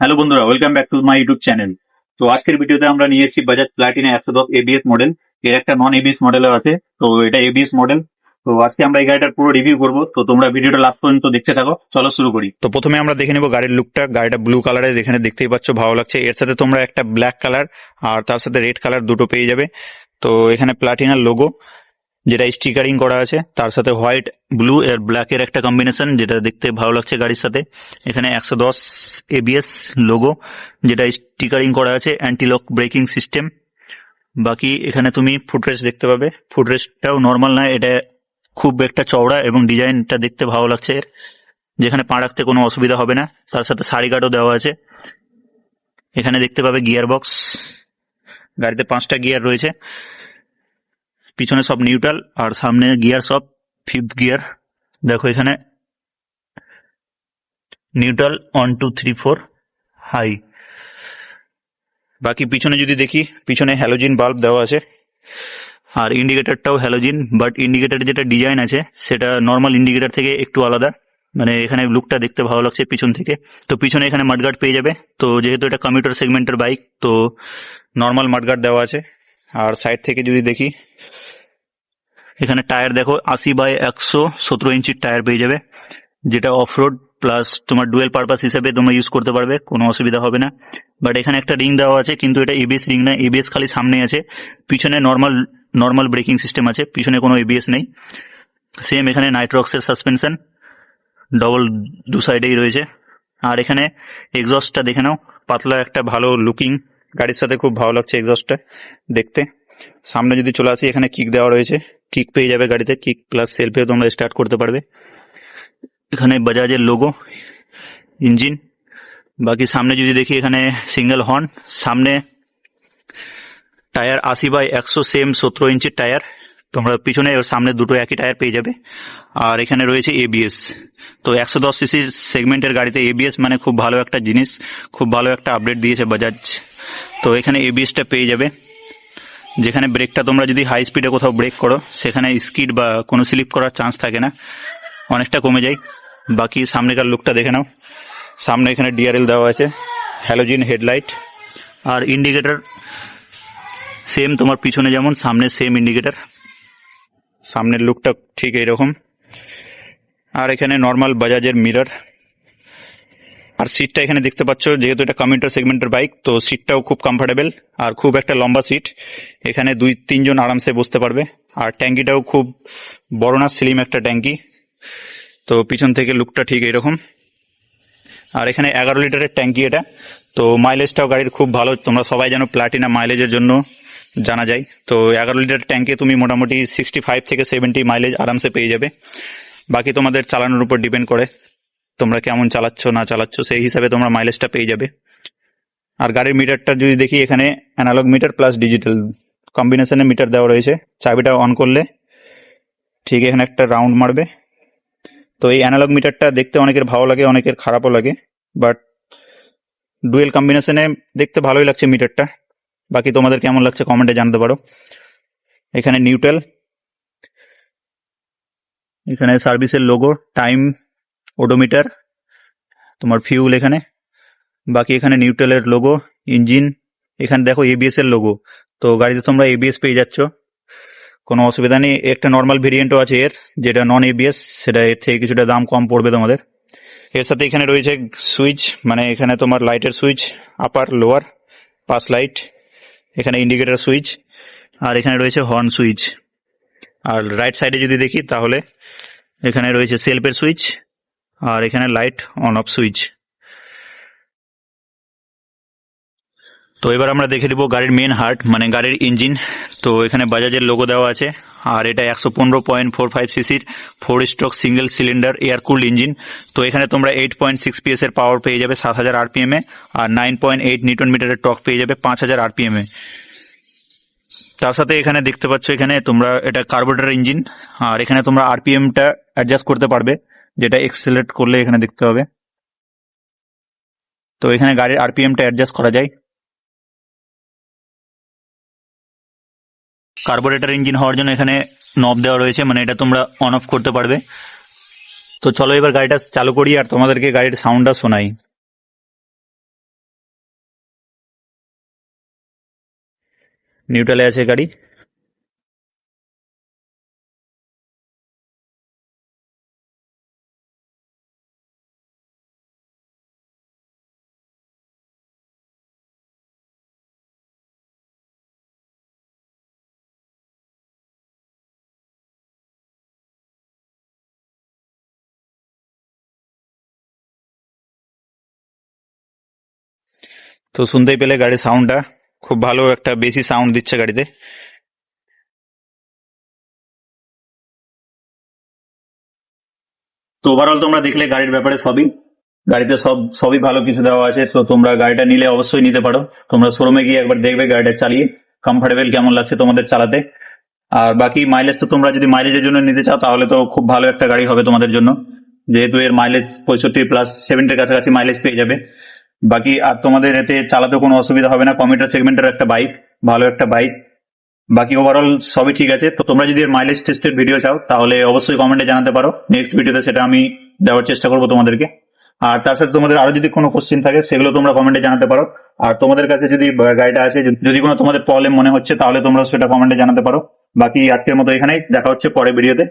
Hello বন্ধুরা, welcome back to my YouTube channel. তো আজকের ভিডিওতে আমরা নিয়ে এসেছি বাজাজ প্লাটিনা 110 এবিএস মডেল। এর একটা নন এবিএস মডেলও আছে, তো এটা এবিএস মডেল। তো আজকে আমরা এই গাড়িটার পুরো রিভিউ করবো, তো তোমরা ভিডিওটা লাস্ট পর্যন্ত দেখতে থাকো। চলো শুরু করি। তো প্রথমে আমরা দেখে নেবো গাড়ির লুকটা। গাড়িটা ব্লু কালারের, এখানে দেখতেই পাচ্ছ, ভালো লাগছে। এর সাথে তোমরা একটা ব্ল্যাক কালার আর তার সাথে রেড কালার দুটো পেয়ে যাবে। তো এখানে প্লাটিনার লোগো যেটা স্টিকারিং করা আছে, তার সাথে হোয়াইট, ব্লু এর ব্ল্যাক এর একটা কম্বিনেশন, যেটা দেখতে ভালো লাগছে গাড়ির সাথে। এখানে 110 এবিএস লোগো যেটা স্টিকারিং করা আছে, অ্যান্টি লক ব্রেকিং সিস্টেম। বাকি এখানে তুমি ফুটরেস্ট দেখতে পাবে। ফুটরেস্টটাও নর্মাল না, এটা খুব একটা চওড়া এবং ডিজাইনটা দেখতে ভালো লাগছে এর, যেখানে পা রাখতে কোনো অসুবিধা হবে না। তার সাথে সারি গার্ডও দেওয়া আছে। এখানে দেখতে পাবে গিয়ার বক্স, গাড়িতে 5টা গিয়ার রয়েছে। পিছনে সব নিউট্রাল আর সামনে গিয়ার সব 5th গিয়ার। দেখো এখানে নিউট্রাল 1 2 3 4 হাই। বাকি পিছনে যদি দেখি, পিছনে হ্যালোজিন বাল্ব দেওয়া আছে আর ইন্ডিকেটরটাও হ্যালোজিন, বাট ইন্ডিকেটর যেটা ডিজাইন আছে সেটা নর্মাল ইন্ডিকেটর থেকে একটু আলাদা। মানে এখানে লুকটা দেখতে ভালো লাগছে পিছন থেকে। তো পিছনে এখানে মাডগার্ড পেয়ে যাবে। তো যেহেতু এটা কমিউটার সেগমেন্টের বাইক, তো নর্মাল মাডগার্ড দেওয়া আছে। আর সাইড থেকে যদি দেখি, এখানে টায়ার দেখো 80/117 ইঞ্চির টায়ার পেয়ে যাবে, যেটা অফ রোড প্লাস তোমার ডুয়েল পারপাস হিসেবে তোমরা ইউজ করতে পারবে, কোনো অসুবিধা হবে না। বাট এখানে একটা রিং দেওয়া আছে, কিন্তু এটা এবিএস রিং না, এবিএস খালি সামনে আছে। পিছনে নর্মাল নর্মাল ব্রেকিং সিস্টেম আছে, পিছনে কোনো এবিএস নেই। সেম এখানে নাইট্রক্সের সাসপেনশন ডবল দু সাইডেই রয়েছে। আর এখানে এক্সস্টটা দেখে নাও, পাতলা একটা ভালো লুকিং, গাড়ির সাথে খুব ভালো লাগছে এক্সস্টটা দেখতে। সামনে যদি চলে আসি, এখানে কিক দেওয়া রয়েছে, কিক পেয়ে যাবে গাড়িতে, কিক প্লাস সেলফেও তোমরা স্টার্ট করতে পারবে। এখানে বাজাজের লোগো, ইঞ্জিন। বাকি সামনে যদি দেখি, এখানে সিঙ্গেল হর্ন, সামনে টায়ার 80/100 সেম 17 ইঞ্চির টায়ার। তোমরা পিছনে আর সামনে দুটো একই টায়ার পেয়ে যাবে। আর এখানে রয়েছে এবিএস। তো 110 সিসির সেগমেন্টের গাড়িতে এবিএস মানে খুব ভালো একটা জিনিস, খুব ভালো একটা আপডেট দিয়েছে বাজাজ। তো এখানে এবিএসটা পেয়ে যাবে, যেখানে ব্রেকটা তোমরা যদি হাই স্পিডে কোথাও ব্রেক করো, সেখানে স্কিড বা কোনো স্লিপ করার চান্স থাকে না, অনেকটা কমে যায়। বাকি সামনেকার লুকটা দেখে নাও। সামনে এখানে ডিআরএল দেওয়া আছে, হ্যালোজিন হেডলাইট আর ইন্ডিকেটর সেম তোমার পিছনে যেমন, সামনে সেম ইন্ডিকেটর। সামনের লুকটা ঠিক এইরকম। আর এখানে নর্মাল বাজাজের মিরর। আর সিটটা এখানে দেখতে পাচ্ছ, যেহেতু এটা কমিউটার সেগমেন্টের বাইক, তো সিটটাও খুব কমফোর্টেবল আর খুব একটা লম্বা সিট। এখানে 2-3 জন আরামসে বসতে পারবে। আর ট্যাঙ্কিটাও খুব বড় না, স্লিম একটা ট্যাঙ্কি। তো পিছন থেকে লুকটা ঠিক এরকম। আর এখানে 11 লিটারের ট্যাঙ্কি এটা। তো মাইলেজটাও গাড়ির খুব ভালো, তোমরা সবাই জানো প্লাটিনা মাইলেজের জন্য জানা যায়। তো 11 লিটার ট্যাঙ্কে তুমি মোটামুটি 65 থেকে 70 মাইলেজ আরামসে পেয়ে যাবে। বাকি তোমাদের চালানোর উপর ডিপেন্ড করে, তোমরা কেমন চালাচ্ছ না চালাচ্ছ, সেই হিসাবে তোমরা মাইলেজটা পেয়ে যাবে। আর গাড়ির মিটারটা যদি দেখি, এখানে অ্যানালগ মিটার প্লাস ডিজিটাল কম্বিনেশনে মিটার দেওয়া রয়েছে। চাবিটা অন করলে ঠিক এখানে একটা রাউন্ড মারবে। তো এই অ্যানালগ মিটারটা দেখতে অনেকের ভালো লাগে, অনেকের খারাপও লাগে, বাট ডুয়েল কম্বিনেশনে দেখতে ভালোই লাগছে মিটারটা। বাকি তোমাদের কেমন লাগছে কমেন্টে জানাতে পারো। এখানে নিউট্রাল, এখানে সার্ভিসের লোগো, টাইম, ওডোমিটার, তোমার ফিউল এখানে। বাকি এখানে নিউট্রালের লোগো, ইঞ্জিন। এখানে দেখো এবিএস এর লোগো। তো গাড়িতে তোমরা এবিএস পেয়ে যাচ্ছ, কোনো অসুবিধা নেই। একটা নর্মাল ভেরিয়েন্টও আছে এর, যেটা নন এবিএস, সেটা এর থেকে কিছুটা দাম কম পড়বে তোমাদের। এর সাথে এখানে রয়েছে সুইচ, মানে এখানে তোমার লাইটের switch, upper lower, pass light, এখানে ইন্ডিকেটর সুইচ, আর এখানে রয়েছে হর্ন সুইচ। আর রাইট সাইডে যদি দেখি, তাহলে এখানে রয়েছে সেলফের সুইচ আর এখানে লাইট অন অফ সুইচ। তো এবার আমরা দেখে দিব গাড়ির মেন হার্ট, মানে গাড়ির ইঞ্জিন। তো এখানে বাজাজের লোগো দেওয়া আছে। আর এটা 115.45 সিসির 4 stroke single cylinder air cooled engine. তো এখানে তোমরা 8.6 PS এর পাওয়ার পেয়ে যাবে 7000 RPM এ, আর 9.8 নিউটন মিটারের টর্ক পেয়ে যাবে 5000 RPM এ। তার সাথে এখানে দেখতে পাচ্ছ, এখানে তোমরা এটা কার্বোরেটর ইঞ্জিন। আর এখানে তোমরা আরপিএমটা অ্যাডজাস্ট করতে পারবে, যেটা এক্সেলারেট করলে এখানে দেখতে হবে। তো এখানে গাড়ির আরপিএমটা অ্যাডজাস্ট করা যায়। কার্বোরেটর ইঞ্জিন হওয়ার জন্য এখানে নব দেওয়া রয়েছে, মানে এটা তোমরা অন অফ করতে পারবে। তো চলো এবার গাড়িটা চালু করি আর তোমাদেরকে গাড়ির সাউন্ডটা শোনাই। নিউট্রালে আছে গাড়ি। তো শুনতেই পেলে গাড়ির সাউন্ডটা খুব ভালো, একটা বেশি সাউন্ড দিচ্ছে গাড়িতে। তো ওভারঅল তোমরা দেখলে গাড়ির ব্যাপারে সবই, গাড়িতে সবই ভালো কিছু দেওয়া আছে। তো তোমরা গাড়িটা নিলে অবশ্যই নিতে পারো। তোমরা শোরুমে গিয়ে একবার দেখবে গাড়িটা চালিয়ে কমফোর্টেবল কেমন লাগছে তোমাদের চালাতে। আর বাকি মাইলেজ তো তোমরা যদি মাইলেজের জন্য নিতে চাও তাহলে তো খুব ভালো একটা গাড়ি হবে তোমাদের জন্য, যেহেতু এর মাইলেজ 65+7 কাছাকাছি মাইলেজ পেয়ে যাবে। বাকি আর তোমাদের এতে চালাতে কোনো অসুবিধা হবে না, কমিউটার সেগমেন্টের একটা বাইক, ভালো একটা বাইক। বাকি ওভারঅল সবই ঠিক আছে। তো তোমরা যদি এর মাইলেজ টেস্টের ভিডিও চাও তাহলে অবশ্যই কমেন্টে জানাতে পারো, নেক্সট ভিডিওতে সেটা আমি দেওয়ার চেষ্টা করবো তোমাদেরকে। আর তার সাথে তোমাদের আরো যদি কোনো কোশ্চেন থাকে সেগুলো তোমরা কমেন্টে জানাতে পারো। আর তোমাদের কাছে যদি গাড়িটা আছে, যদি কোনো তোমাদের প্রবলেম মনে হচ্ছে তাহলে তোমরা সেটা কমেন্টে জানাতে পারো। বাকি আজকের মতো এখানেই, দেখা হচ্ছে পরের ভিডিওতে।